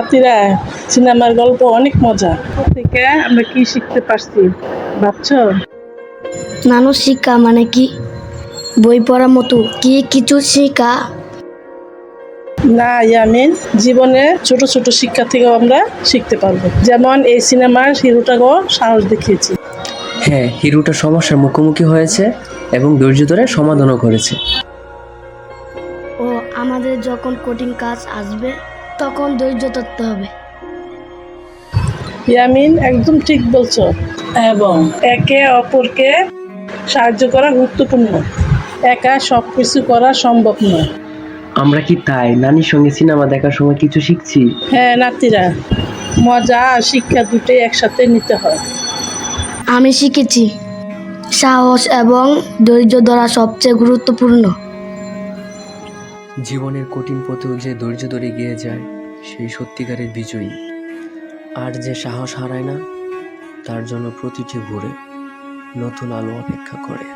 নাতিরা, সিনেমার গল্প অনেক মজা। থেকে আমরা কি শিখতে পারছি ভাবছো? মানুষ শিক্ষা মানে কি? বই পড়ার মতো কি কিছু শিক্ষা? না ইয়ামিন, জীবনে ছোট ছোট শিক্ষা থেকেও আমরা শিখতে পারবো। যেমন এই সিনেমার হিরোটাকেও সাহস দেখিয়েছি। হ্যাঁ, হিরোটা সমস্যার মুখোমুখি হয়েছে এবং ধৈর্য ধরে সমাধানও করেছে। ও আমাদের যখন কঠিন কাজ আসবে তখন ধৈর্য ধরতে হবে। ইয়ামিন একদম ঠিক বলছো। এবং একে অপরকে সাহায্য করা গুরুত্বপূর্ণ। একা সবকিছু করা সম্ভব নয়। আমরা কি তাই নানির সঙ্গে সিনেমা দেখার সময় কিছু শিখছি? হ্যাঁ নাতিরা, মজা আর শিক্ষা দুটোই একসাথে নিতে হয়। আমি শিখেছি সাহস এবং ধৈর্য ধরা সবচেয়ে গুরুত্বপূর্ণ। জীবনের কঠিন পথেও যে ধৈর্য ধরে এগিয়ে যায় সেই সত্যিকারের বিজয়ী। আর যে সাহস হারায় না তার জন্য প্রতিটি ভোরে নতুন আলো অপেক্ষা করে।